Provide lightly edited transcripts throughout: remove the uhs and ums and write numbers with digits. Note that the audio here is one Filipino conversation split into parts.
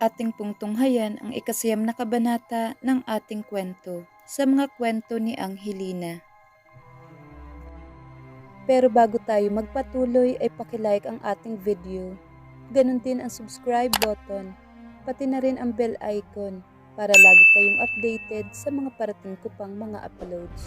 Ating pong tunghayan ang ikasiyam na kabanata ng ating kwento sa mga kwento ni Anghelina. Pero bago tayo magpatuloy ay pakilike ang ating video. Ganon din ang subscribe button, pati na rin ang bell icon para lagi kayong updated sa mga parating ko pang mga uploads.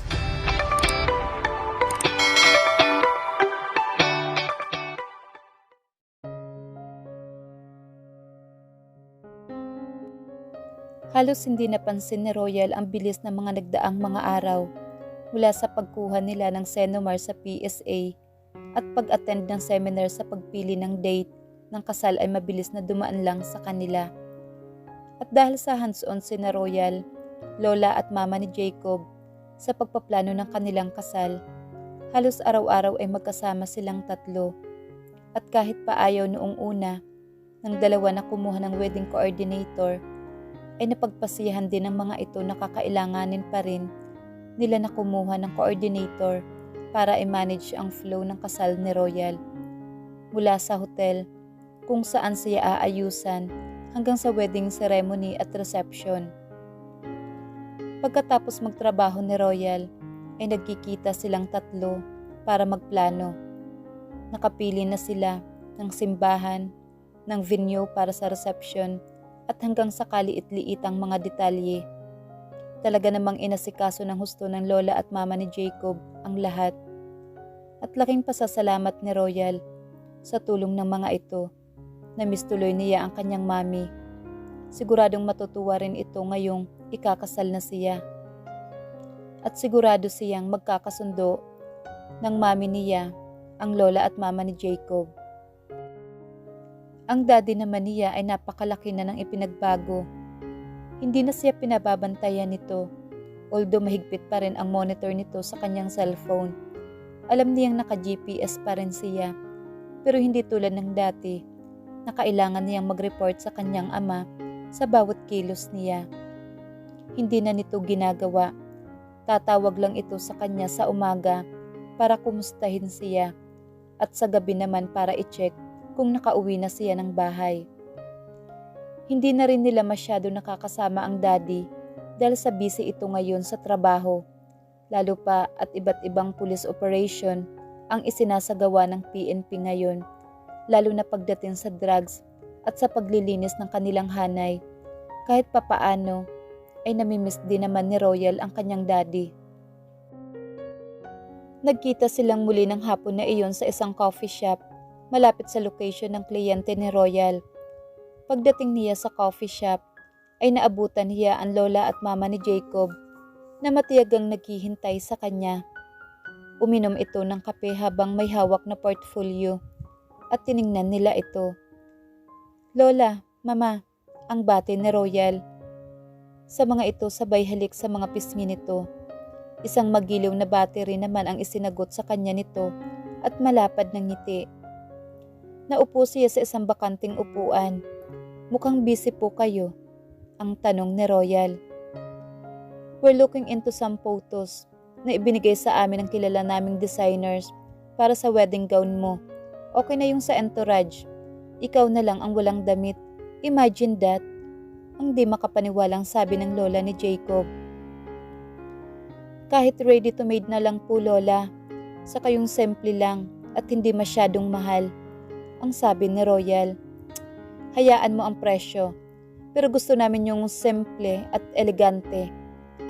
Halos hindi napansin ni Royal ang bilis ng mga nagdaang mga araw mula sa pagkuha nila ng Senomar sa PSA at pag-attend ng seminar sa pagpili ng date ng kasal ay mabilis na dumaan lang sa kanila. At dahil sa hands-on si na Royal, lola at mama ni Jacob sa pagpaplano ng kanilang kasal, halos araw-araw ay magkasama silang tatlo. At kahit pa ayaw noong una ng dalawa na kumuha ng wedding coordinator, ay napagpasiyahan din ng mga ito na kakailanganin pa rin nila na kumuha ng coordinator para i-manage ang flow ng kasal ni Royal. Mula sa hotel kung saan siya aayusan hanggang sa wedding ceremony at reception. Pagkatapos magtrabaho ni Royal ay nagkikita silang tatlo para magplano. Nakapili na sila ng simbahan, ng venue para sa reception at hanggang sa kaliit-liitang mga detalye. Talaga namang inasikaso ng husto ng lola at mama ni Jacob ang lahat. At laking pasasalamat ni Royal sa tulong ng mga ito. Na-miss tuloy niya ang kanyang mami. Siguradong matutuwa rin ito ngayong ikakasal na siya. At sigurado siyang magkakasundo ng mami niya, ang lola at mama ni Jacob. Ang daddy naman niya ay napakalaki na ng ipinagbago. Hindi na siya pinababantayan nito, although mahigpit pa rin ang monitor nito sa kanyang cellphone. Alam niyang naka-GPS pa rin siya, pero hindi tulad ng dati na kailangan niyang mag-report sa kanyang ama sa bawat kilos niya. Hindi na nito ginagawa. Tatawag lang ito sa kanya sa umaga para kumustahin siya at sa gabi naman para i-check kung nakauwi na siya ng bahay. Hindi na rin nila masyado nakakasama ang daddy dahil sa busy ito ngayon sa trabaho, lalo pa at iba't ibang police operation ang isinasagawa ng PNP ngayon, lalo na pagdating sa drugs at sa paglilinis ng kanilang hanay. Kahit papaano ay namimiss din naman ni Royal ang kanyang daddy. Nagkita silang muli ng hapon na iyon sa isang coffee shop malapit sa location ng kliyente ni Royal. Pagdating niya sa coffee shop, ay naabutan niya ang lola at mama ni Jacob na matiyagang naghihintay sa kanya. Uminom ito ng kape habang may hawak na portfolio at tiningnan nila ito. Lola, mama, ang bati ni Royal. Sa mga ito sabay halik sa mga pisngi nito. Isang magiliw na battery naman ang isinagot sa kanya nito at malapad ng ngiti. Naupo siya sa isang bakanting upuan. Mukhang busy po kayo, ang tanong ni Royal. We're looking into some photos na ibinigay sa amin ng kilala naming designers para sa wedding gown mo. Okay na yung sa entourage. Ikaw na lang ang walang damit. Imagine that. Ang di makapaniwalang sabi ng lola ni Jacob. Kahit ready to made na lang po, lola. Saka yung simple lang at hindi masyadong mahal. Ang sabi ni Royal. Hayaan mo ang presyo, pero gusto namin yung simple at elegante.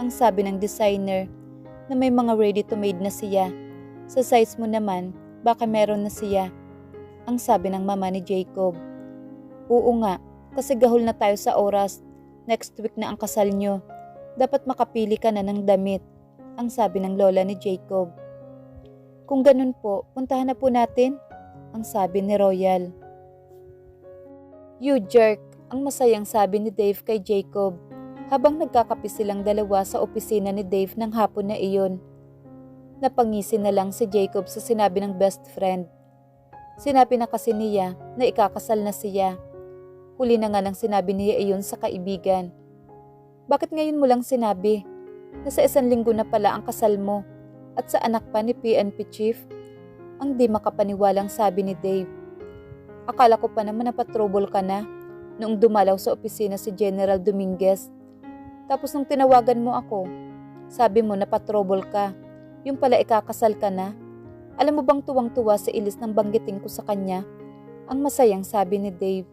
Ang sabi ng designer na may mga ready-to-made na siya. Sa size mo naman, baka meron na siya. Ang sabi ng mama ni Jacob. Oo nga, kasi gahol na tayo sa oras. Next week na ang kasal nyo. Dapat makapili ka na ng damit. Ang sabi ng lola ni Jacob. Kung ganun po, puntahan na po natin. Ang sabi ni Royal. You jerk, ang masayang sabi ni Dave kay Jacob habang nagkakape silang dalawa sa opisina ni Dave ng hapon na iyon. Napangisi na lang si Jacob sa sinabi ng best friend. Sinabi na kasi niya na ikakasal na siya. Huli na nga nang sinabi niya iyon sa kaibigan. Bakit ngayon mo lang sinabi? Nasa 1 linggo na pala ang kasal mo at sa anak pa ni PNP Chief? Ang di makapaniwalang sabi ni Dave. Akala ko pa naman napatrouble ka na. noong dumalaw sa opisina si General Dominguez. Tapos nung tinawagan mo ako, sabi mo na patrobol ka. Yung pala ikakasal ka na. Alam mo bang tuwang-tuwa si Elise nang banggitin ko sa kanya? Ang masayang sabi ni Dave.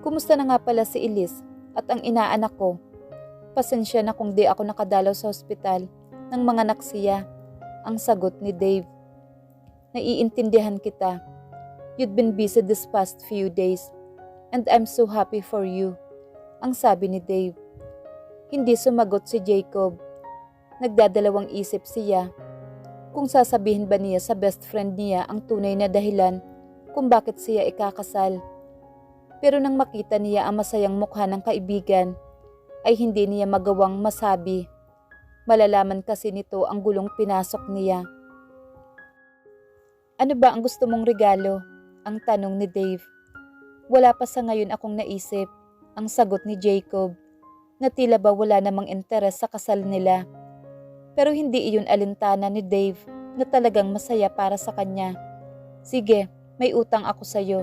Kumusta na nga pala si Elise at ang inaanak ko? Pasensya na kung di ako nakadalaw sa ospital ng mga naksiya. Ang sagot ni Dave. Naiintindihan kita. You'd been busy this past few days and I'm so happy for you. Ang sabi ni Dave. Hindi sumagot si Jacob. Nagdadalawang isip siya kung sasabihin ba niya sa best friend niya ang tunay na dahilan kung bakit siya ikakasal. Pero nang makita niya ang masayang mukha ng kaibigan, ay hindi niya magawang masabi. Malalaman kasi nito ang gulong pinasok niya. Ano ba ang gusto mong regalo? Ang tanong ni Dave. Wala pa sa ngayon akong naisip. Ang sagot ni Jacob. Na tila ba wala namang interes sa kasal nila. Pero hindi iyon alintana ni Dave na talagang masaya para sa kanya. Sige, may utang ako sa'yo.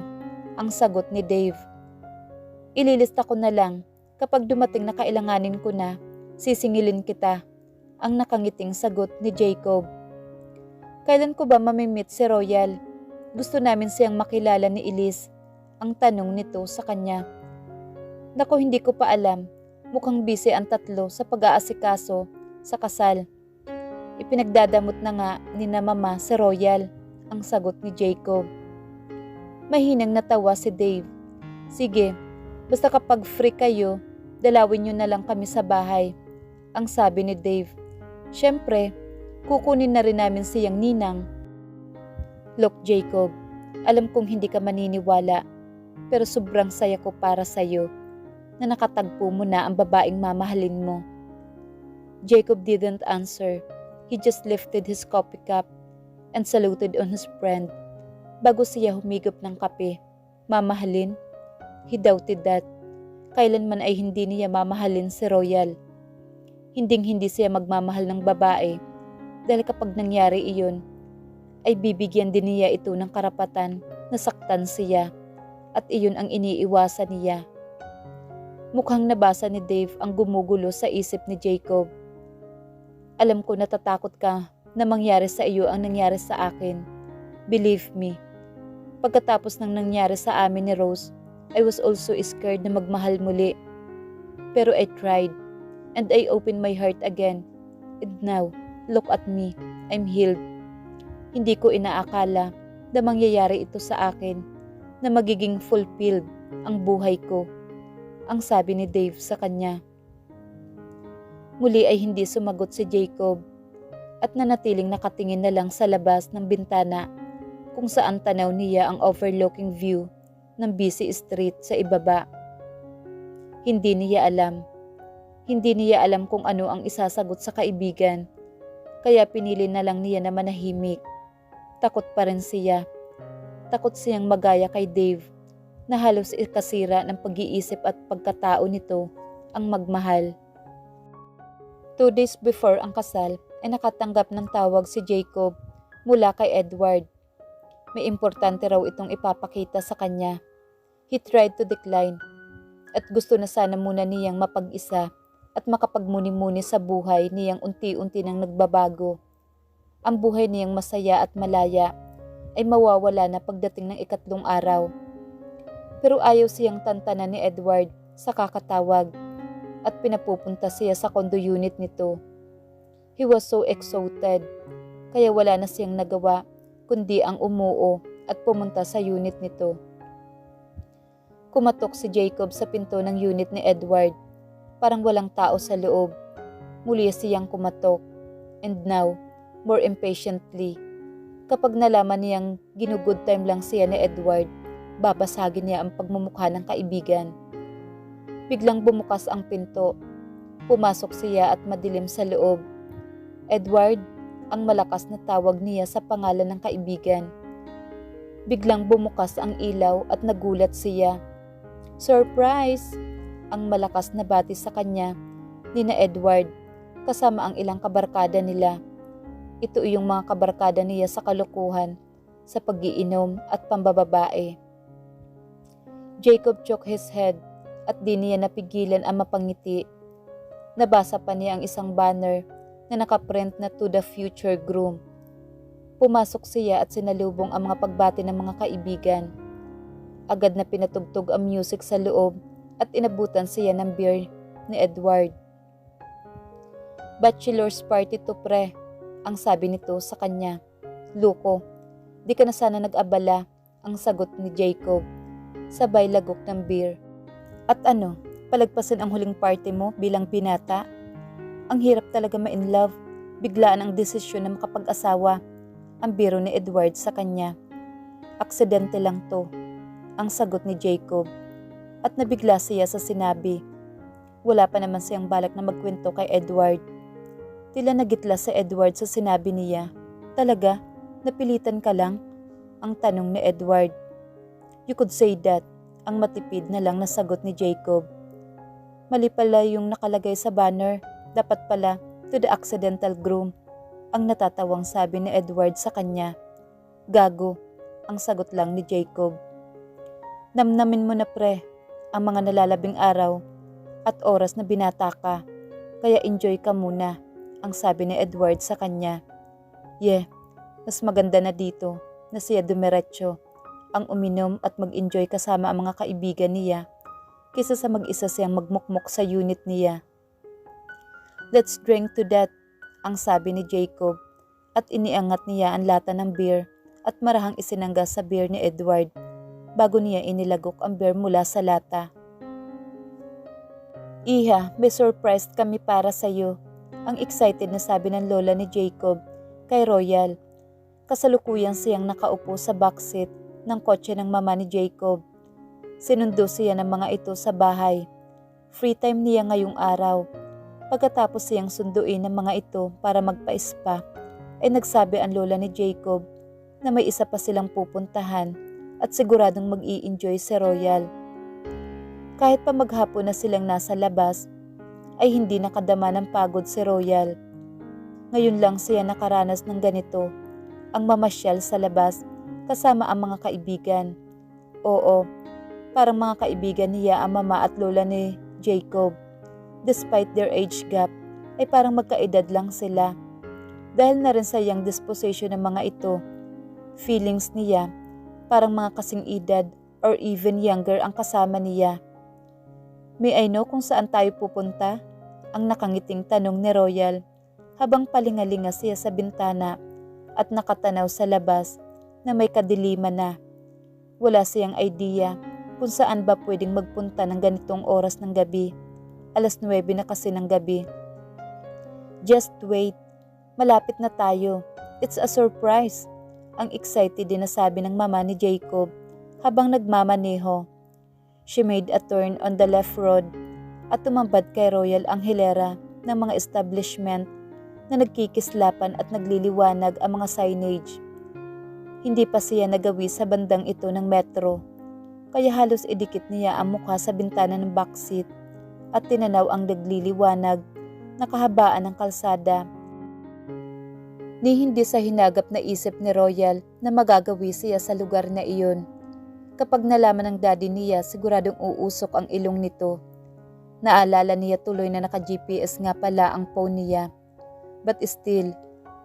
Ang sagot ni Dave. Ililista ko na lang. Kapag dumating na kailanganin ko na, sisingilin kita. Ang nakangiting sagot ni Jacob. Kailan ko ba mamimit si Royal? Gusto namin siyang makilala ni Elise. Ang tanong nito sa kanya. Naku, hindi ko pa alam. Mukhang busy ang tatlo sa pag-aasikaso sa kasal. Ipinagdadamot na nga ni na mama si Royal. Ang sagot ni Jacob. Mahinang natawa si Dave. Sige, basta kapag free kayo, dalawin nyo na lang kami sa bahay. Ang sabi ni Dave. Siyempre, kukunin na rin namin siyang ninang. Look Jacob, alam kong hindi ka maniniwala, pero sobrang saya ko para sa'yo na nakatagpo mo na ang babaeng mamahalin mo. Jacob didn't answer. He just lifted his coffee cup and saluted on his friend. Bago siya humigop ng kape, mamahalin? He doubted that. Kailanman ay hindi niya mamahalin si Royal. Hinding-hindi siya magmamahal ng babae dahil kapag nangyari iyon, ay bibigyan din niya ito ng karapatan na saktan siya at iyon ang iniiwasan niya. Mukhang nabasa ni Dave ang gumugulo sa isip ni Jacob. Alam ko natatakot ka na mangyari sa iyo ang nangyari sa akin. Believe me, pagkatapos ng nangyari sa amin ni Rose, I was also scared na magmahal muli. Pero I tried, and I opened my heart again. And now, look at me, I'm healed. Hindi ko inaakala na mangyayari ito sa akin, na magiging fulfilled ang buhay ko. Ang sabi ni Dave sa kanya. Muli ay hindi sumagot si Jacob at nanatiling nakatingin na lang sa labas ng bintana kung saan tanaw niya ang overlooking view ng busy street sa ibaba. Hindi niya alam. Hindi niya alam kung ano ang isasagot sa kaibigan, kaya pinili na lang niya na manahimik. Takot pa rin siya. Takot siyang magaya kay Dave na halos ikasira ng pag-iisip at pagkatao nito ang magmahal. 2 days before ang kasal ay nakatanggap ng tawag si Jacob mula kay Edward. May importante raw itong ipapakita sa kanya. He tried to decline at gusto na sana muna niyang mapag-isa at makapagmuni-muni sa buhay niyang unti-unti nang nagbabago. Ang buhay niyang masaya at malaya ay mawawala na pagdating ng 3 araw. Pero ayaw siyang tantanan ni Edward sa kakatawag at pinapupunta siya sa condo unit nito. He was so exhausted, kaya wala na siyang nagawa kundi ang umuo at pumunta sa unit nito. Kumatok si Jacob sa pinto ng unit ni Edward. Parang walang tao sa loob. Muli siyang kumatok. And now, more impatiently, kapag nalaman niyang ginugood time lang siya ni Edward, babasagin niya ang pagmumukha ng kaibigan. Biglang bumukas ang pinto. Pumasok siya at madilim sa loob. Edward, ang malakas na tawag niya sa pangalan ng kaibigan. Biglang bumukas ang ilaw at nagulat siya. Surprise! Ang malakas na bati sa kanya ni na Edward kasama ang ilang kabarkada nila. Ito yung mga kabarkada niya sa kalukuhan, sa pag-iinom at pambababae. Jacob shook his head at di niya napigilan ang mapangiti. Nabasa pa niya ang isang banner na nakaprint na "To the future groom." Pumasok siya at sinalubong ang mga pagbati ng mga kaibigan. Agad na pinatugtog ang music sa loob at inabutan siya ng beer ni Edward. "Bachelor's party to pre," ang sabi nito sa kanya. "Luko, di ka na sana nag-abala," ang sagot ni Jacob, sabay lagok ng beer. "At ano, palagpasin ang huling party mo bilang binata? Ang hirap talaga ma-in love, biglaan ang desisyon na makapag-asawa," ang biro ni Edward sa kanya. "Aksidente lang to," ang sagot ni Jacob, at nabigla siya sa sinabi. Wala pa naman siyang balak na magkwento kay Edward. Tila nagitla sa Edward sa sinabi niya. "Talaga? Napilitan ka lang?" ang tanong ni Edward. "You could say that," ang matipid na lang nasagot ni Jacob. "Mali pala yung nakalagay sa banner. Dapat pala, to the accidental groom," ang natatawang sabi ni Edward sa kanya. "Gago," ang sagot lang ni Jacob. "Namnamin mo na pre, ang mga nalalabing araw at oras na binata ka, kaya enjoy ka muna," ang sabi ni Edward sa kanya. "Yeah, mas maganda na dito na siya dumiretso ang uminom at mag-enjoy kasama ang mga kaibigan niya kaysa sa mag-isa siyang magmukmok sa unit niya." "Let's drink to that," ang sabi ni Jacob, at iniangat niya ang lata ng beer at marahang isinangga sa beer ni Edward bago niya inilagok ang beer mula sa lata. "Iha, may surprise kami para sa'yo," ang excited na sabi ng lola ni Jacob kay Royal. Kasalukuyang siyang nakaupo sa backseat ng kotse ng mama ni Jacob. Sinundo siya ng mga ito sa bahay. Free time niya ngayong araw. Pagkatapos siyang sunduin ng mga ito para magpa-spa, ay nagsabi ang lola ni Jacob na may isa pa silang pupuntahan at siguradong mag-i-enjoy si Royal. Kahit pa maghapon na silang nasa labas, ay hindi nakadama ng pagod si Royal. Ngayon lang siya nakaranas ng ganito, ang mamasyal sa labas kasama ang mga kaibigan. Oo, parang mga kaibigan niya ang mama at lola ni Jacob. Despite their age gap, ay parang magkaedad lang sila. Dahil na rin sa young disposition ng mga ito, feelings niya parang mga kasing edad or even younger ang kasama niya. "May I know kung saan tayo pupunta?" ang nakangiting tanong ni Royal habang palingalinga siya sa bintana at nakatanaw sa labas na may kadiliman na. Wala siyang idea kung saan ba pwedeng magpunta ng ganitong oras ng gabi. 9:00 na kasi ng gabi. "Just wait, malapit na tayo. It's a surprise," ang excited din na sabi ng mama ni Jacob habang nagmamaneho. She made a turn on the left road at tumambad kay Royal Anghelina ng mga establishment na nagkikislapan at nagliliwanag ang mga signage. Hindi pa siya nagawi sa bandang ito ng metro, kaya halos idikit niya ang mukha sa bintana ng backseat at tinanaw ang nagliliwanag na kahabaan ng kalsada. Ni hindi sa hinagap na isip ni Royal na magagawi siya sa lugar na iyon. Kapag nalaman ng daddy niya, siguradong uusok ang ilong nito. Naalala niya tuloy na naka-GPS nga pala ang phone niya. But still,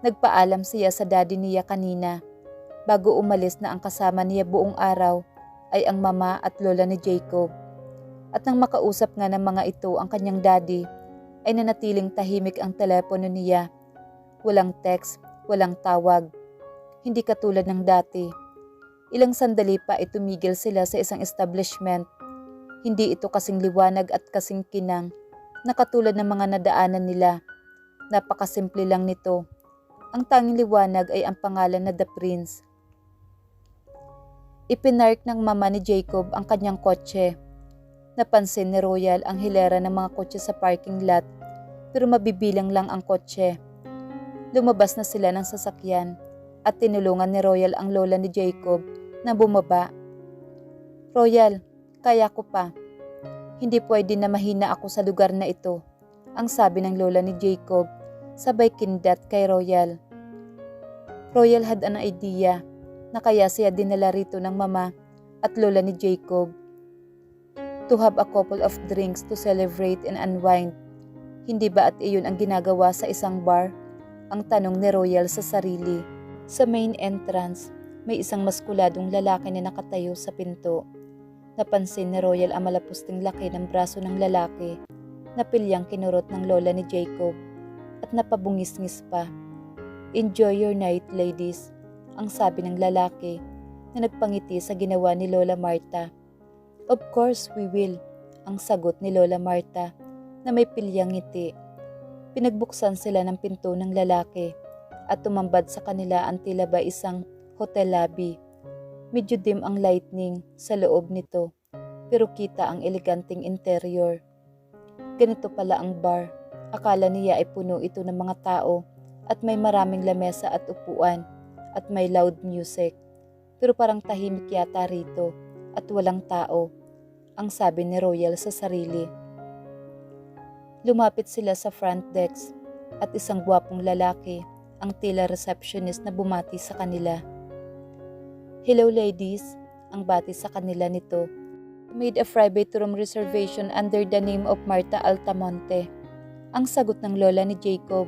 nagpaalam siya sa daddy niya kanina. Bago umalis na ang kasama niya buong araw ay ang mama at lola ni Jacob. At nang makausap nga ng mga ito ang kanyang daddy, ay nanatiling tahimik ang telepono niya. Walang text, walang tawag. Hindi katulad ng dati. Ilang sandali pa ay tumigil sila sa isang establishment. Hindi ito kasing liwanag at kasing kinang na katulad ng mga nadaanan nila. Napakasimple lang nito. Ang tanging liwanag ay ang pangalan na The Prince. Ipinark ng mama ni Jacob ang kanyang kotse. Napansin ni Royal ang hilera ng mga kotse sa parking lot, pero mabibilang lang ang kotse. Lumabas na sila ng sasakyan at tinulungan ni Royal ang lola ni Jacob na bumaba. "Royal, kaya ko pa. Hindi pwede na mahina ako sa lugar na ito," ang sabi ng lola ni Jacob, sabay kindat kay Royal. Royal had an idea na kaya siya dinala rito ng mama at lola ni Jacob. To have a couple of drinks to celebrate and unwind. Hindi ba at iyon ang ginagawa sa isang bar? Ang tanong ni Royal sa sarili. Sa main entrance, may isang maskuladong lalaki na nakatayo sa pinto. Napansin ni Royal ang malapusting laki ng braso ng lalaki na pilyang kinurot ng lola ni Jacob at napabungis-ngis pa. "Enjoy your night, ladies," ang sabi ng lalaki na nagpangiti sa ginawa ni Lola Marta. "Of course we will," ang sagot ni Lola Marta na may pilyang ngiti. Pinagbuksan sila ng pinto ng lalaki at tumambad sa kanila ang tila ba isang hotel lobby. Medyo dim ang lightning sa loob nito pero kita ang eleganteng interior. Ganito pala ang bar. Akala niya ay puno ito ng mga tao at may maraming lamesa at upuan at may loud music. Pero parang tahimik yata rito at walang tao, ang sabi ni Royal sa sarili. Lumapit sila sa front desk at isang gwapong lalaki, ang tila receptionist na bumati sa kanila. "Hello ladies," ang bati sa kanila nito. "Made a private room reservation under the name of Marta Altamonte," ang sagot ng lola ni Jacob.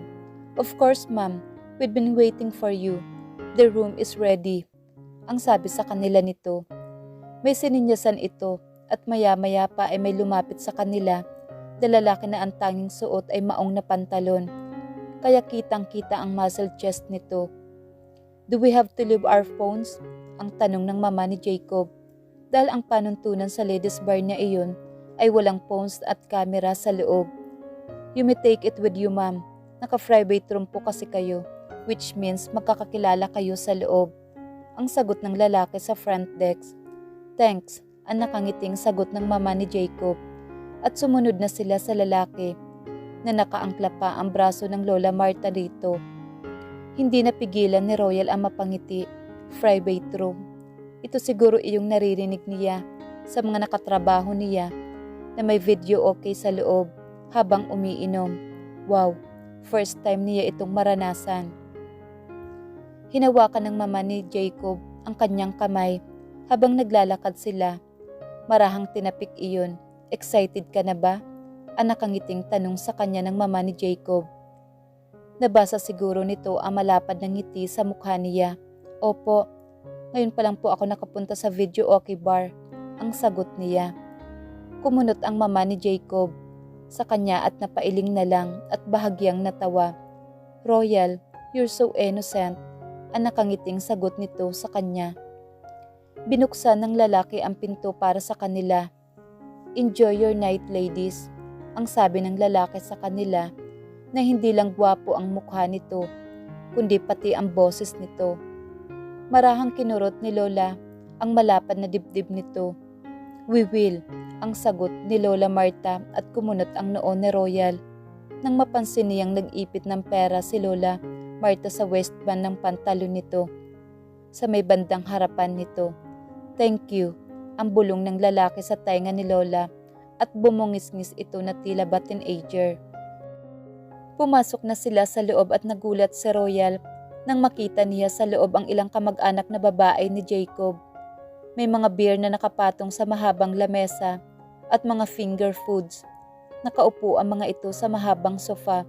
"Of course ma'am, we've been waiting for you. The room is ready," ang sabi sa kanila nito. May sininyasan ito at maya-maya pa ay may lumapit sa kanila na lalaki na ang tanging suot ay maong na pantalon. Kaya kitang-kita ang muscle chest nito. "Do we have to leave our phones?" ang tanong ng mama ni Jacob. Dahil ang panuntunan sa ladies bar niya iyon ay walang phones at camera sa loob. "You may take it with you ma'am. Naka-private room po kasi kayo, which means magkakakilala kayo sa loob," ang sagot ng lalaki sa front desk. "Thanks," ang nakangiting sagot ng mama ni Jacob. At sumunod na sila sa lalaki na nakaangkla pa ang braso ng Lola Marta dito. Hindi napigilan ni Royal ang mapangiti. Private room. Ito siguro iyong naririnig niya sa mga nakatrabaho niya na may video okay sa loob habang umiinom. Wow, first time niya itong maranasan. Hinawakan ng mama ni Jacob ang kanyang kamay habang naglalakad sila. Marahang tinapik iyon. "Excited ka na ba?" ang nakangiting tanong sa kanya ng mama ni Jacob. Nabasa siguro nito ang malapad na ngiti sa mukha niya. "Opo, ngayon pa lang po ako nakapunta sa video okay bar," ang sagot niya. Kumunot ang mama ni Jacob sa kanya at napailing na lang at bahagyang natawa. "Royal, you're so innocent," ang nakangiting sagot nito sa kanya. Binuksan ng lalaki ang pinto para sa kanila. "Enjoy your night, ladies," ang sabi ng lalaki sa kanila na hindi lang gwapo ang mukha nito, kundi pati ang boses nito. Marahang kinurot ni Lola ang malapad na dibdib nito. "We will," ang sagot ni Lola Marta at kumunot ang noo ni Royal. Nang mapansin niyang nag-ipit ng pera si Lola Marta sa waistband ng pantalon nito, sa may bandang harapan nito. "Thank you," ang bulong ng lalaki sa tainga ni Lola at bumungis-ngis ito na tila ba teenager. Pumasok na sila sa loob at nagulat si Royal nang makita niya sa loob ang ilang kamag-anak na babae ni Jacob. May mga beer na nakapatong sa mahabang lamesa at mga finger foods. Nakaupo ang mga ito sa mahabang sofa.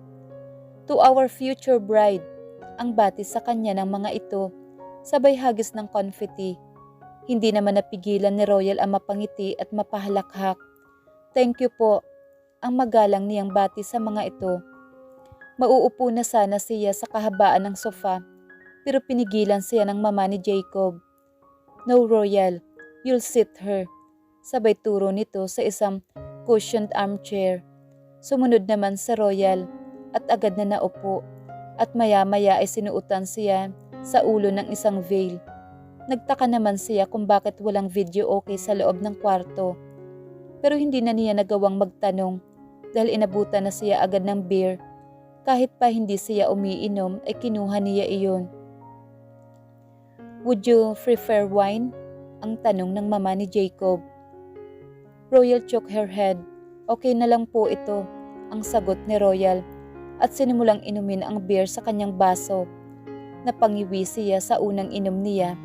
"To our future bride," ang bati sa kanya ng mga ito, sabay hagis ng confetti. Hindi naman napigilan ni Royal ang mapangiti at mapahalakhak. "Thank you po," ang magalang niyang bati sa mga ito. Mauupo na sana siya sa kahabaan ng sofa, pero pinigilan siya ng mama ni Jacob. "No, Royal, you'll sit her," sabay turo nito sa isang cushioned armchair. Sumunod naman si Royal at agad na naupo at maya-maya ay sinuutan siya sa ulo ng isang veil. Nagtaka naman siya kung bakit walang video okay sa loob ng kwarto. Pero hindi na niya nagawang magtanong dahil inabutan na siya agad ng beer. Kahit pa hindi siya umiinom ay kinuha niya iyon. "Would you prefer wine?" ang tanong ng mama ni Jacob. Royal shook her head. "Okay na lang po ito," ang sagot ni Royal at sinimulang inumin ang beer sa kanyang baso. Napangiwi siya sa unang inom niya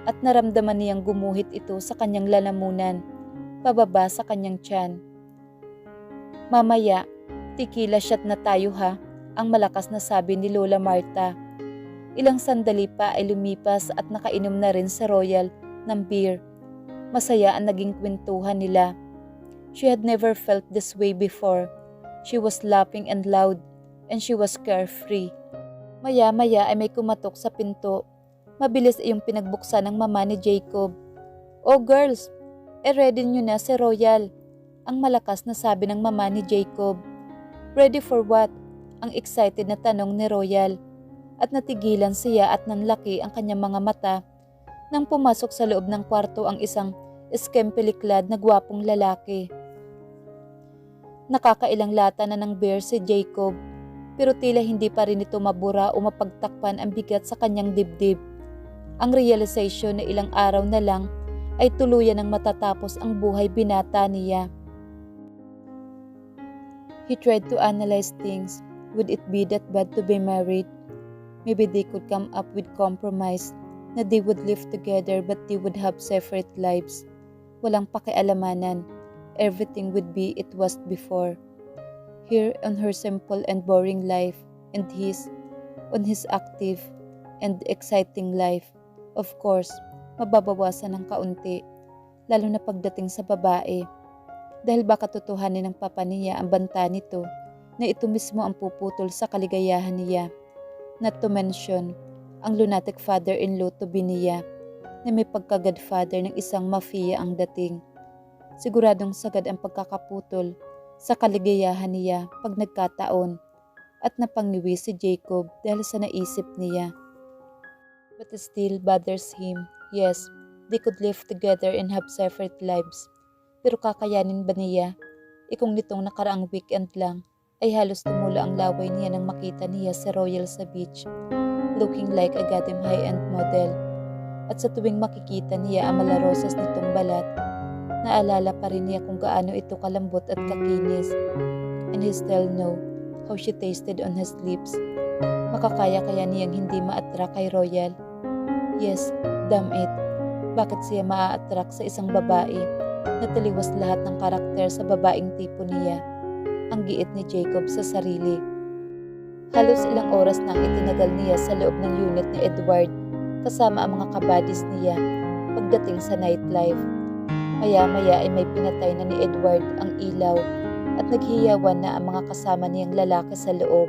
at naramdaman niyang gumuhit ito sa kanyang lalamunan. pababa sa kanyang tiyan. "Mamaya, tequila shot na tayo ha," ang malakas na sabi ni Lola Marta. Ilang sandali pa ay lumipas at nakainom na rin si Royal ng beer. Masaya ang naging kwentuhan nila. She had never felt this way before. She was laughing and loud, and she was carefree. Maya-maya ay may kumatok sa pinto. Mabilis iyong pinagbuksan ng mama ni Jacob. "Oh girls, ready nyo na si Royal," ang malakas na sabi ng mama ni Jacob. "Ready for what?" ang excited na tanong ni Royal. At natigilan siya at nanlaki ang kanyang mga mata nang pumasok sa loob ng kwarto ang isang eskempeliklad na gwapong lalaki. Nakakailang lata na ng beer si Jacob, pero tila hindi pa rin ito mabura o mapagtakpan ang bigat sa kanyang dibdib. Ang realization na ilang araw na lang ay tuluyan ng matatapos ang buhay binata niya. He tried to analyze things. Would it be that bad to be married? Maybe they could come up with compromise na they would live together but they would have separate lives. Walang pakialamanan. Everything would be it was before. Here on her simple and boring life, and on his active and exciting life. Of course, mababawasan ng kaunti, lalo na pagdating sa babae. Dahil baka totohanin ng papa niya ang banta nito na ito mismo ang puputol sa kaligayahan niya. Not to mention, ang lunatic father-in-law to be niya na may pagka-godfather ng isang mafia ang dating. Siguradong sagad ang pagkakaputol sa kaligayahan niya pag nagkataon at napangiwi si Jacob dahil sa naisip niya. But it still bothers him. Yes, they could live together and have separate lives. Pero kakayanin ba niya? Kung nitong nakaraang weekend lang ay halos tumulo ang laway niya nang makita niya si Royal sa beach, looking like a goddamn high-end model. At sa tuwing makikita niya ang malarosas nitong balat, naalala pa rin niya kung gaano ito kalambot at kakinis. And he still know how she tasted on his lips. Makakaya kaya niyang hindi ma-attract kay Royal? Yes, damn it. Bakit siya maa-attract sa isang babae na taliwas lahat ng karakter sa babaeng tipo niya? Ang giit ni Jacob sa sarili. Halos ilang oras nang itinagal niya sa loob ng unit ni Edward kasama ang mga kabadis niya pagdating sa nightlife. Maya-maya ay may pinatay na ni Edward ang ilaw at naghiyawan na ang mga kasama niyang lalaki sa loob.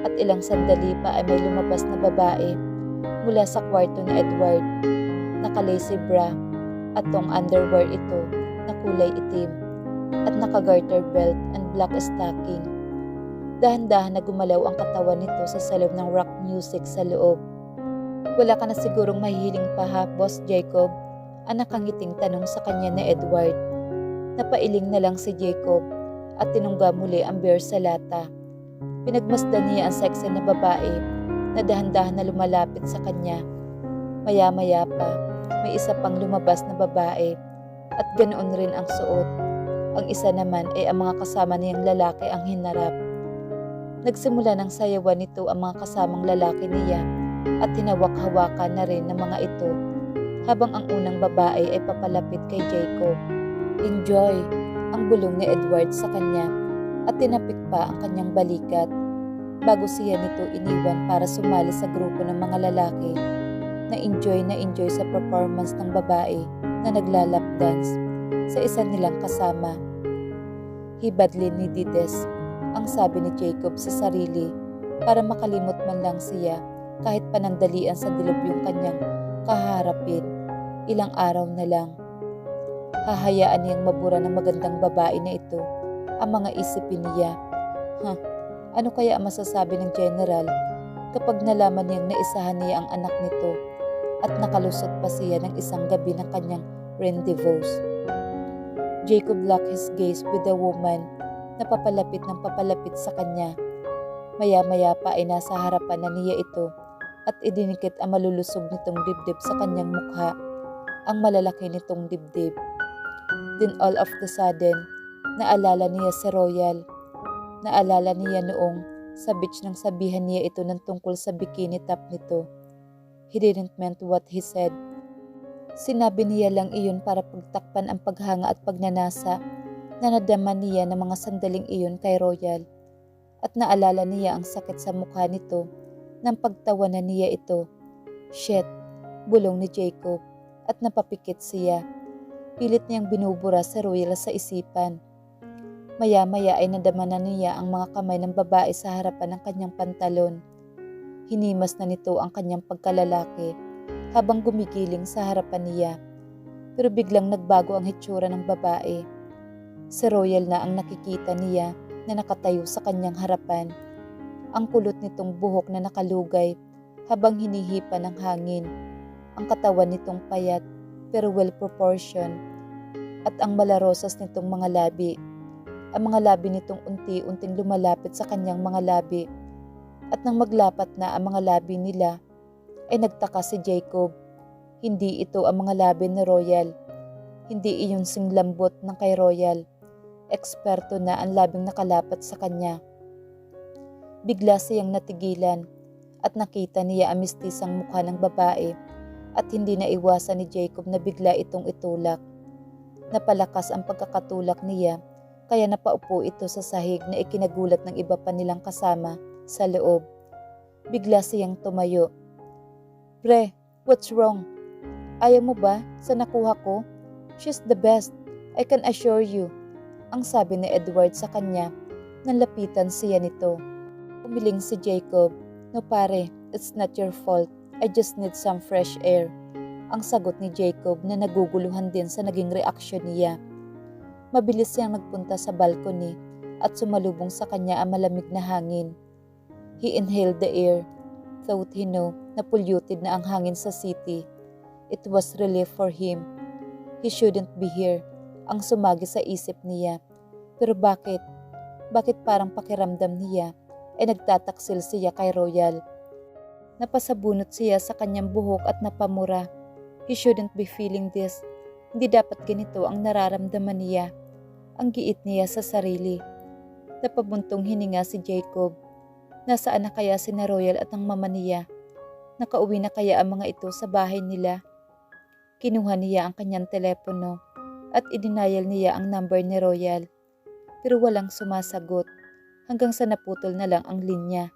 At ilang sandali pa ay may lumabas na babae mula sa kwarto ni Edward. Naka-lacy bra at tong underwear ito na kulay itim at naka-garter belt and black stocking. Dahan-dahan na gumalaw ang katawan nito sa salaw ng rock music sa loob. "Wala ka na sigurong mahihiling pa ha, Boss Jacob?" ang nakangiting tanong sa kanya ni Edward. Napailing na lang si Jacob at tinungga muli ang beer sa lata. Pinagmasdan niya ang sexy na babae na dahan-dahan na lumalapit sa kanya. Maya-maya pa, may isa pang lumabas na babae at ganoon rin ang suot. Ang isa naman ay ang mga kasama niyang lalaki ang hinarap. Nagsimula ng sayawan nito ang mga kasamang lalaki niya at hinawak-hawakan na rin ng mga ito habang ang unang babae ay papalapit kay Jacob. "Enjoy," ang bulong ni Edward sa kanya at tinapik pa ang kanyang balikat bago siya nito iniwan para sumali sa grupo ng mga lalaki na enjoy sa performance ng babae na naglalap dance sa isa nilang kasama. "He badly needed this," ang sabi ni Jacob sa sarili para makalimot man lang siya kahit panandalian sa dilob yung kanyang kaharapin. Ilang araw na lang. Hahayaan niyang mabura ng magandang babae na ito ang mga isipin niya. Ano kaya ang masasabi ng general kapag nalaman niyang naisahan niya ang anak nito at nakalusot pa siya ng isang gabi ng kanyang rendezvous? Jacob locked his gaze with the woman na papalapit ng papalapit sa kanya. Maya-maya pa ay nasa harapan na niya ito at idinikit ang malulusog nitong dibdib sa kanyang mukha, ang malalaki nitong dibdib. Then all of the sudden, naalala niya si Royal. Naalala niya noong sa beach nang sabihan niya ito ng tungkol sa bikini top nito. He didn't meant what he said. Sinabi niya lang iyon para pagtakpan ang paghanga at pagnanasa na nadama niya ng mga sandaling iyon kay Royal. At naalala niya ang sakit sa mukha nito nang pagtawanan niya ito. Shit, bulong ni Jacob at napapikit siya. Pilit niyang binubura si Royal sa isipan. Maya-maya ay nadama na niya ang mga kamay ng babae sa harapan ng kanyang pantalon. Hinimas na nito ang kanyang pagkalalaki habang gumigiling sa harapan niya. Pero biglang nagbago ang hitsura ng babae. Si Royal na ang nakikita niya na nakatayo sa kanyang harapan. Ang kulot nitong buhok na nakalugay habang hinihipa ng hangin. Ang katawan nitong payat pero well-proportioned at ang malarosas nitong mga labi. Ang mga labi nitong unti-unting lumalapit sa kanyang mga labi. At nang maglapat na ang mga labi nila, ay nagtaka si Jacob. Hindi ito ang mga labi ni Royal. Hindi iyon singlambot ng kay Royal. Eksperto na ang labing nakalapat sa kanya. Bigla siyang natigilan at nakita niya ang mistisang mukha ng babae at hindi naiwasan ni Jacob na bigla itong itulak. Napalakas ang pagkakatulak niya kaya napaupo ito sa sahig na ikinagulat ng iba pa nilang kasama sa loob. Bigla siyang tumayo. Pre, what's wrong? Ayaw mo ba sa nakuha ko? She's the best, I can assure you. Ang sabi ni Edward sa kanya nang lapitan siya nito. Umiling si Jacob. No pare, it's not your fault. I just need some fresh air. Ang sagot ni Jacob na naguguluhan din sa naging reaksyon niya. Mabilis siyang nagpunta sa balcony at sumalubong sa kanya ang malamig na hangin. He inhaled the air. Thought he knew na polluted na ang hangin sa city. It was relief for him. He shouldn't be here. Ang sumagi sa isip niya. Pero bakit? Bakit parang pakiramdam niya ay nagtataksil siya kay Royal? Napasabunot siya sa kanyang buhok at napamura. He shouldn't be feeling this. Hindi dapat ganito ang nararamdaman niya. Ang giit niya sa sarili. Napabuntong hininga si Jacob. Nasaan na kaya si na Royal at ang mama niya? Nakauwi na kaya ang mga ito sa bahay nila? Kinuha niya ang kanyang telepono at idinayal niya ang number ni Royal. Pero walang sumasagot hanggang sa naputol na lang ang linya.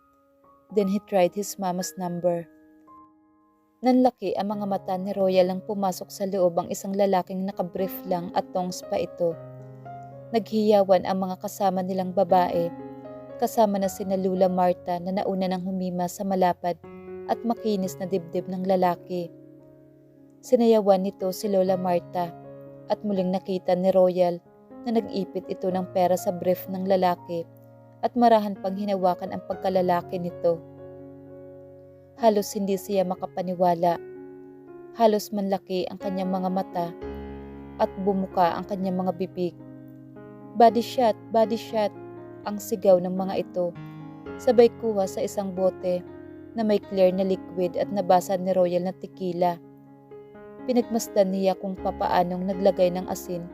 Then he tried his mama's number. Nanlaki ang mga mata ni Royal nang pumasok sa loob ang isang lalaking nakabrief lang at tongs pa ito. Naghiyawan ang mga kasama nilang babae. Kasama na sina Lula Marta na nauna nang humima sa malapad at makinis na dibdib ng lalaki. Sinayawan nito si Lola Marta at muling nakita ni Royal na nag-ipit ito ng pera sa brief ng lalaki at marahan pang hinawakan ang pagkalalaki nito. Halos hindi siya makapaniwala. Halos manlaki ang kanyang mga mata at bumuka ang kanyang mga bibig. Body shot, ang sigaw ng mga ito. Sabay kuha sa isang bote na may clear na liquid at nabasa ni Royal na tequila. Pinagmasdan niya kung papaanong naglagay ng asin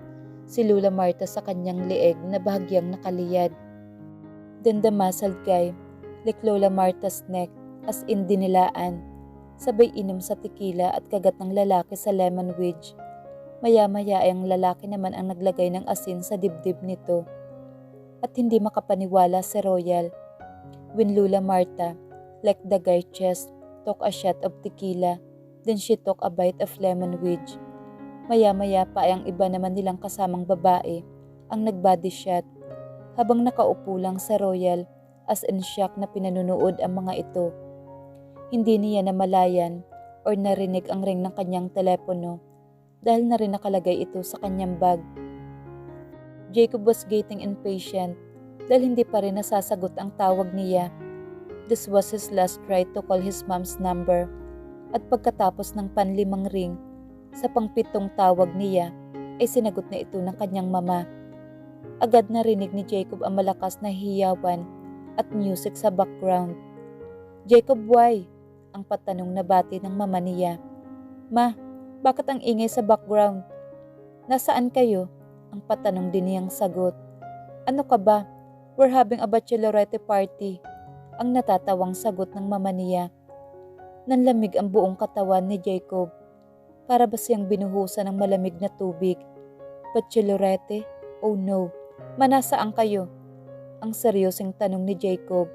si Lula Marta sa kanyang leeg na bahagyang nakaliyad. Then the muscled guy licked Lola Marta's neck as in dinilaan. Sabay inom sa tequila at kagat ng lalaki sa lemon wedge. Maya-maya ay ang lalaki naman ang naglagay ng asin sa dibdib nito. At hindi makapaniwala si Royal when Lula Marta, like the guy chest, took a shot of tequila. Then she took a bite of lemon wedge. Maya-maya pa ay ang iba naman nilang kasamang babae ang nagbody shot habang nakaupo lang sa Royal as in shock na pinanunood ang mga ito. Hindi niya namalayan or narinig ang ring ng kanyang telepono dahil na rin nakalagay ito sa kanyang bag. Jacob was getting impatient dahil hindi pa rin nasasagot ang tawag niya. This was his last try to call his mom's number. At pagkatapos ng panlimang ring, sa pangpitong tawag niya ay sinagot na ito ng kanyang mama. Agad narinig ni Jacob ang malakas na hiyawan at music sa background. Jacob, why? Ang patanong na bati ng mama niya. Ma, bakit ang ingay sa background? Nasaan kayo? Ang patanong din niyang sagot. Ano ka ba? We're having a bachelorette party. Ang natatawang sagot ng mama niya. Nanlamig ang buong katawan ni Jacob. Para ba siyang binuhusan ng malamig na tubig? Bachelorette? Oh no. Manasaan kayo? Ang seryoseng tanong ni Jacob.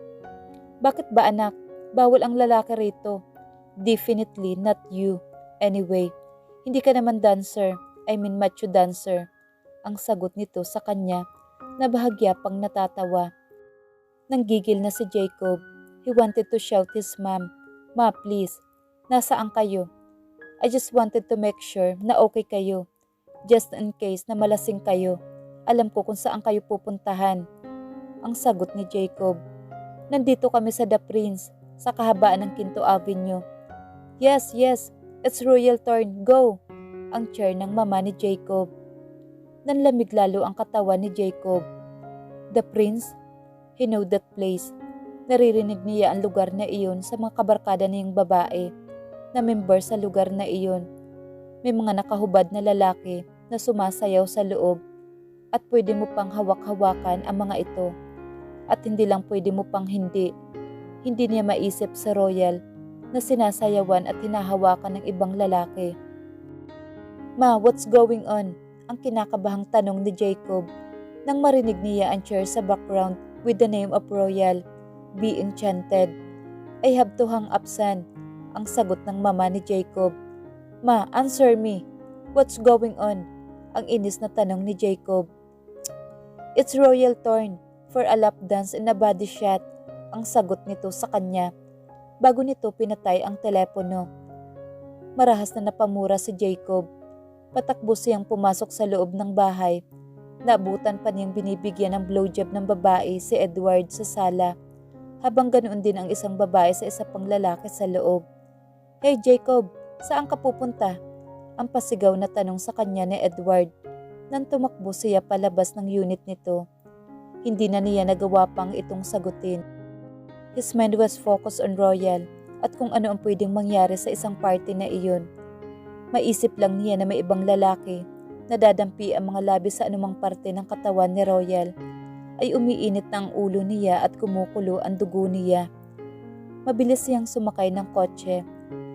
Bakit ba anak? Bawal ang lalaki rito. Definitely not you. Anyway, hindi ka naman dancer. I mean macho dancer. Ang sagot nito sa kanya na bahagya pang natatawa. Nanggigil na si Jacob. He wanted to shout his mom. Ma, please. Nasaan kayo? I just wanted to make sure na okay kayo. Just in case na malasing kayo. Alam ko kung saan kayo pupuntahan. Ang sagot ni Jacob. Nandito kami sa The Prince, sa kahabaan ng Quinto Avenue. Yes, it's royal turn, go! Ang chair ng mama ni Jacob. Nanlamig lalo ang katawan ni Jacob. The Prince? He know that place. Naririnig niya ang lugar na iyon sa mga kabarkada niyang babae na member sa lugar na iyon. May mga nakahubad na lalaki na sumasayaw sa loob at pwede mo pang hawak-hawakan ang mga ito. At hindi lang pwede mo pang hindi. Hindi niya maisip sa royal na sinasayawan at hinahawakan ng ibang lalaki. Ma, what's going on? Ang kinakabahang tanong ni Jacob nang marinig niya ang chair sa background with the name of Royal being chanted. I have to hang up son. Ang sagot ng mama ni Jacob. Ma, answer me. What's going on? Ang inis na tanong ni Jacob. It's royal turn for a lap dance and a body shot. Ang sagot nito sa kanya. Bago nito pinatay ang telepono. Marahas na napamura si Jacob. Patakbo siyang pumasok sa loob ng bahay. Naabutan pa niyang binibigyan ng blowjob ng babae si Edward sa sala. Habang ganoon din ang isang babae sa isa pang lalaki sa loob. Hey Jacob, saan ka pupunta? Ang pasigaw na tanong sa kanya ni Edward. Nang tumakbo siya palabas ng unit nito. Hindi na niya nagawa pang itong sagutin. His mind was focused on Royal at kung ano ang pwedeng mangyari sa isang party na iyon. Maisip lang niya na may ibang lalaki na dadampi ang mga labi sa anumang parte ng katawan ni Royal ay umiinit na ang ulo niya at kumukulo ang dugo niya. Mabilis siyang sumakay ng kotse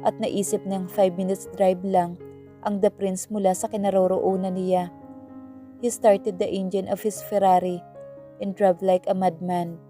at naisip niyang 5 minutes drive lang ang The Prince mula sa kinaroroonan niya. He started the engine of his Ferrari and drove like a madman.